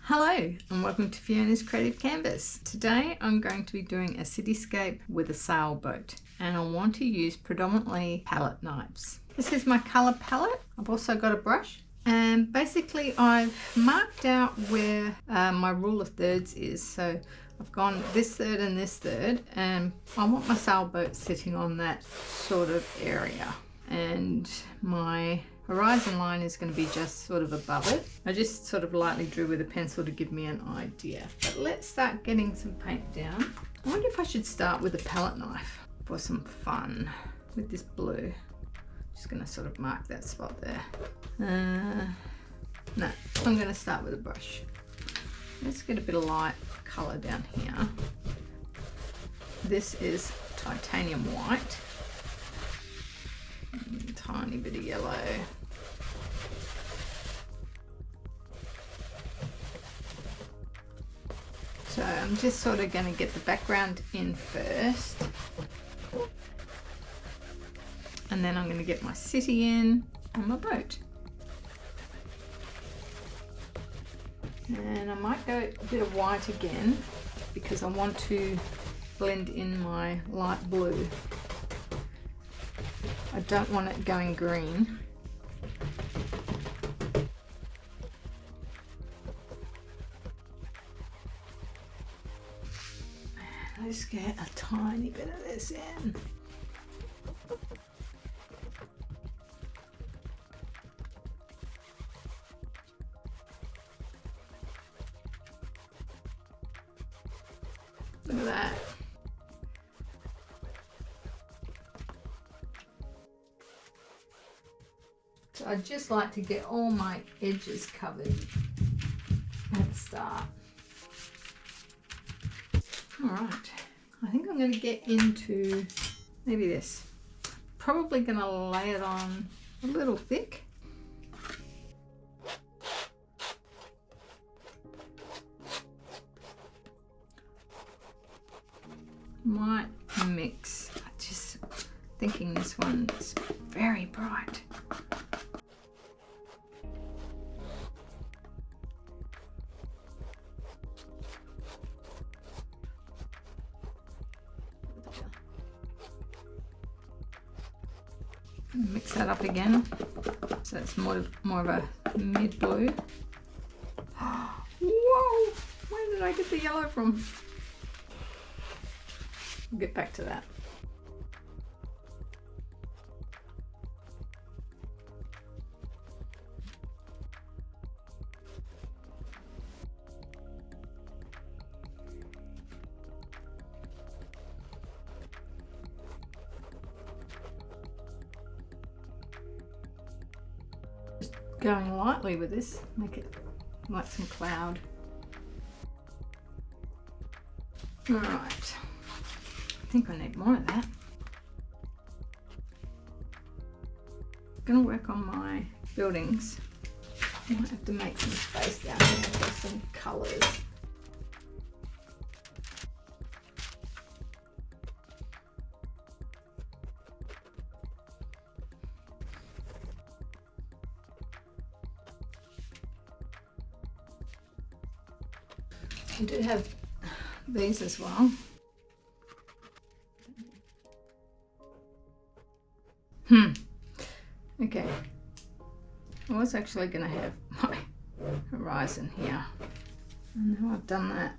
Hello and welcome to Fiona's Creative Canvas. Today I'm going to be doing a cityscape with a sailboat and I want to use predominantly palette knives. This is my colour palette. I've also got a brush and basically I've marked out where my rule of thirds is. So I've gone this third and this third and I want my sailboat sitting on that sort of area, and my horizon line is going to be just sort of above it. I just sort of lightly drew with a pencil to give me an idea. But let's start getting some paint down. I wonder if I should start with a palette knife for some fun with this blue. Just going to sort of mark that spot there. No, I'm going to start with a brush. Let's get a bit of light colour down here. This is titanium white. Tiny bit of yellow. So I'm just sort of going to get the background in first. And then I'm going to get my city in on my boat. And I might go a bit of white again because I want to blend in my light blue. I don't want it going green. Let's get a tiny bit of this in. Look at that. So I'd just like to get all my edges covered at the start. All right, I think I'm going to get into maybe this. Probably going to lay it on a little thick. Might mix. Just thinking this one's very bright. Mix that up again, so it's more of a mid blue. Whoa! Where did I get the yellow from? We'll get back to that. Going lightly with this, make it like some cloud. All right, I think I need more of that. I'm gonna work on my buildings. I might have to make some space down here for some colours. I do have these as well. Okay. I was actually going to have my horizon here. And now I've done that.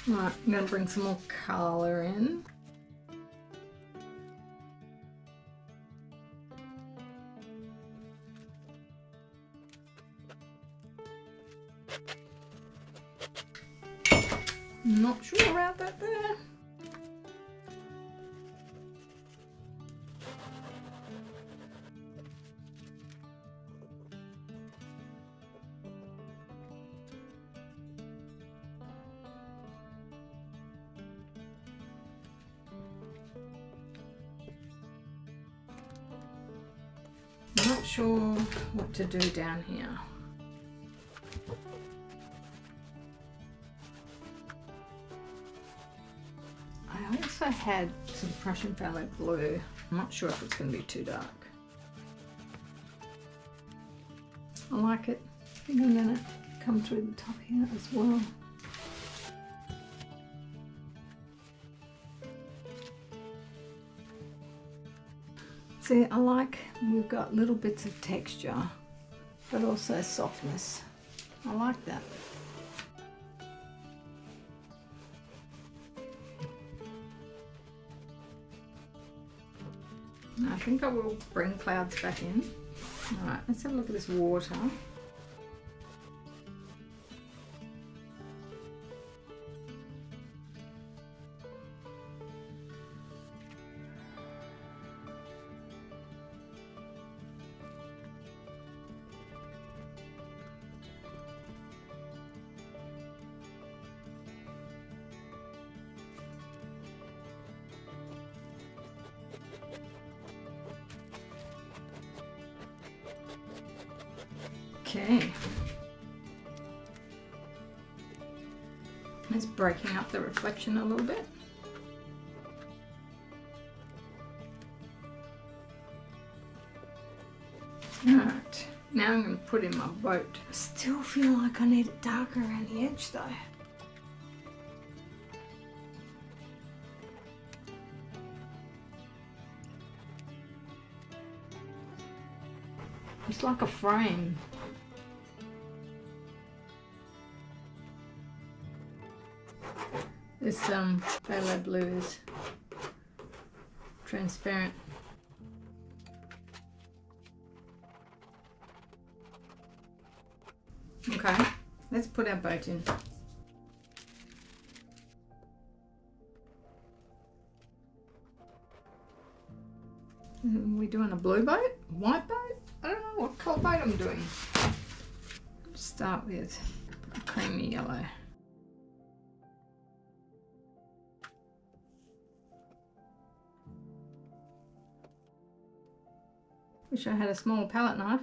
Right, I'm going to bring some more colour in. Not sure about that there. I'm not sure what to do down here. I also had some Prussian phthalo blue. I'm not sure if it's going to be too dark. I like it. I think I'm going to come through the top here as well. See, I like we've got little bits of texture, but also softness. I like that. I think I will bring clouds back in. Alright, let's have a look at this water. Okay, it's breaking up the reflection a little bit. Alright, now I'm going to put in my boat. I still feel like I need it darker around the edge though. It's like a frame. This phthalo blue is transparent. Okay, let's put our boat in. Are we doing a blue boat? White boat? I don't know what colour boat I'm doing. Start with a creamy yellow. Wish I had a small palette knife.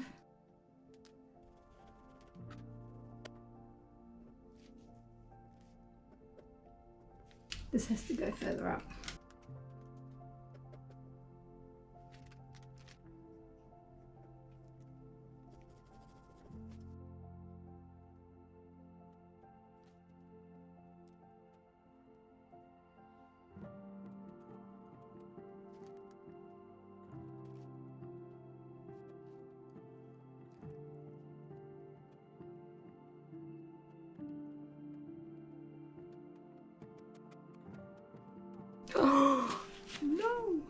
This has to go further up. Oh no!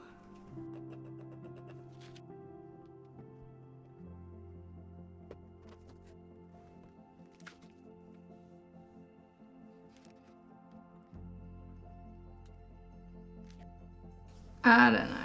I don't know.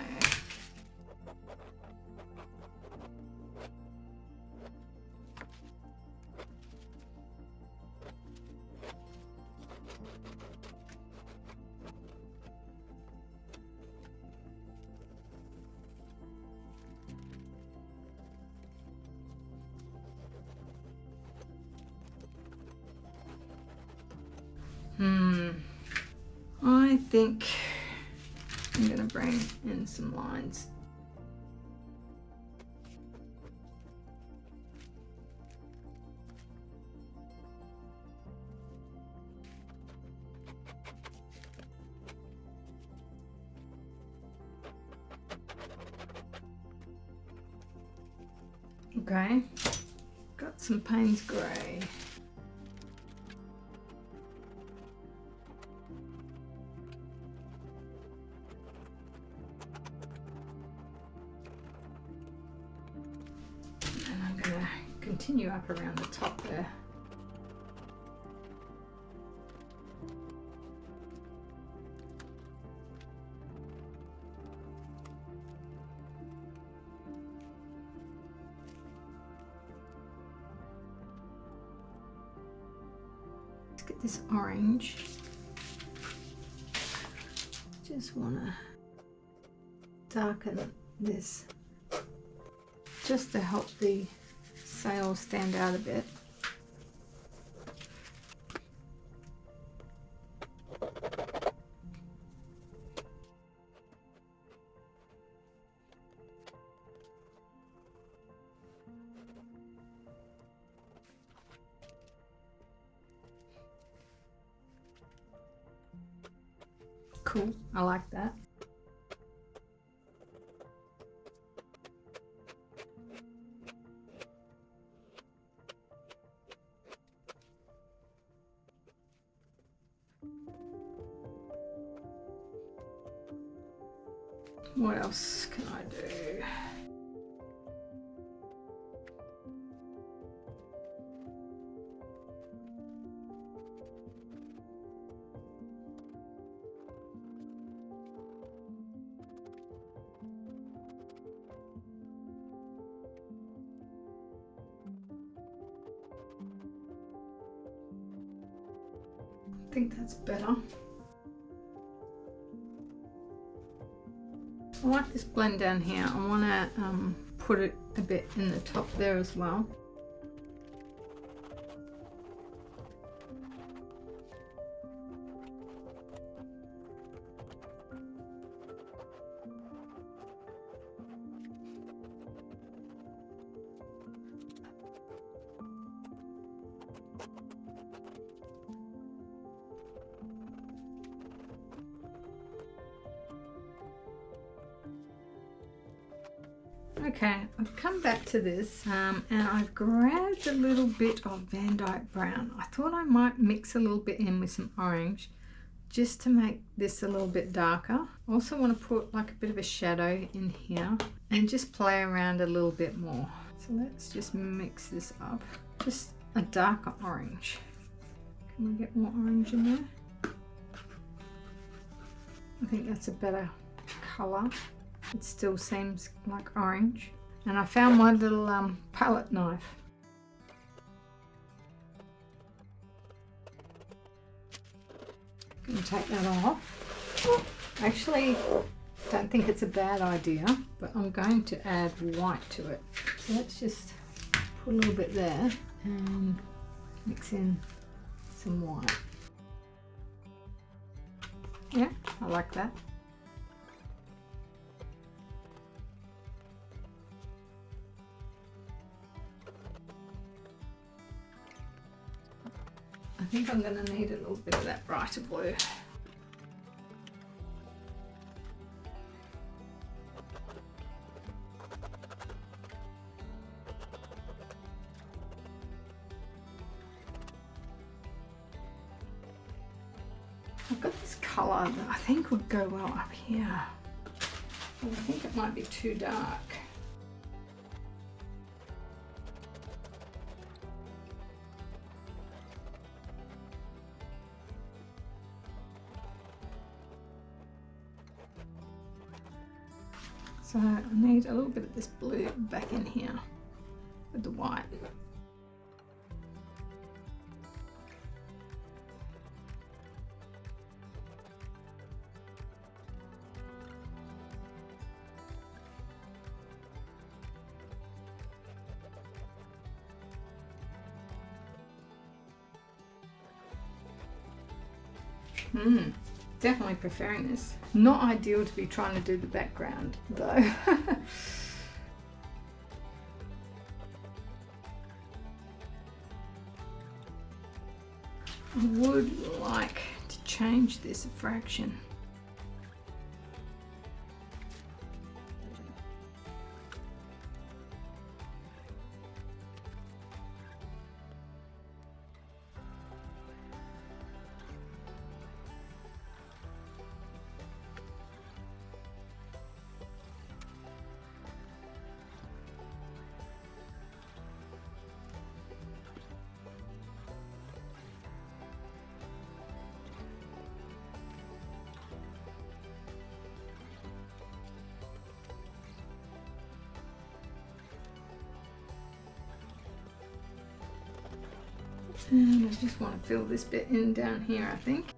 I think I'm going to bring in some lines. Okay, got some Payne's Grey. And I'm going to continue up around the top there. Get this orange. Just want to darken this just to help the sail stand out a bit. Cool, I like that. What else can I do? I think that's better. I like this blend down here. I want to put it a bit in the top there as well. Okay, I've come back to this and I've grabbed a little bit of Van Dyke Brown. I thought I might mix a little bit in with some orange just to make this a little bit darker. I also want to put like a bit of a shadow in here and just play around a little bit more. So let's just mix this up. Just a darker orange. Can we get more orange in there? I think that's a better colour. It still seems like orange. And I found my little palette knife. I'm going to take that off. Actually, don't think it's a bad idea, but I'm going to add white to it. So let's just put a little bit there and mix in some white. Yeah, I like that. I think I'm going to need a little bit of that brighter blue. I've got this colour that I think would go well up here. But I think it might be too dark. So I need a little bit of this blue back in here with the white. Definitely preferring this. Not ideal to be trying to do the background though. I would like to change this a fraction. And I just want to fill this bit in down here, I think.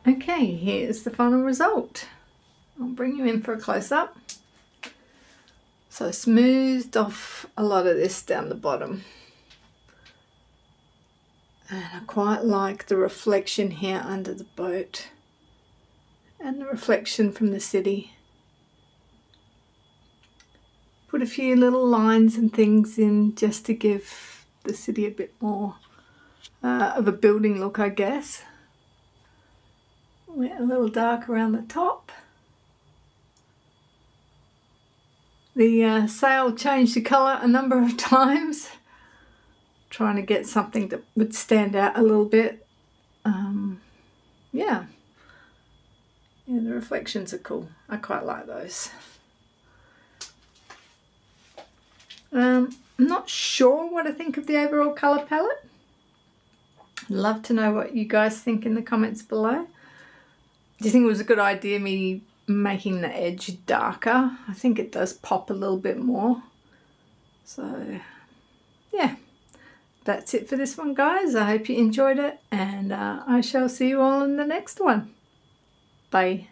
Okay, here's the final result. I'll bring you in for a close-up. So I smoothed off a lot of this down the bottom. And I quite like the reflection here under the boat. And the reflection from the city. Put a few little lines and things in just to give the city a bit more of a building look, I guess. Went a little dark around the top. The sail changed the colour a number of times, trying to get something that would stand out a little bit. Yeah, the reflections are cool. I quite like those. I'm not sure what I think of the overall colour palette. I'd love to know what you guys think in the comments below. Do you think it was a good idea me making the edge darker? I think it does pop a little bit more. So yeah, that's it for this one, guys. I hope you enjoyed it, and I shall see you all in the next one. Bye.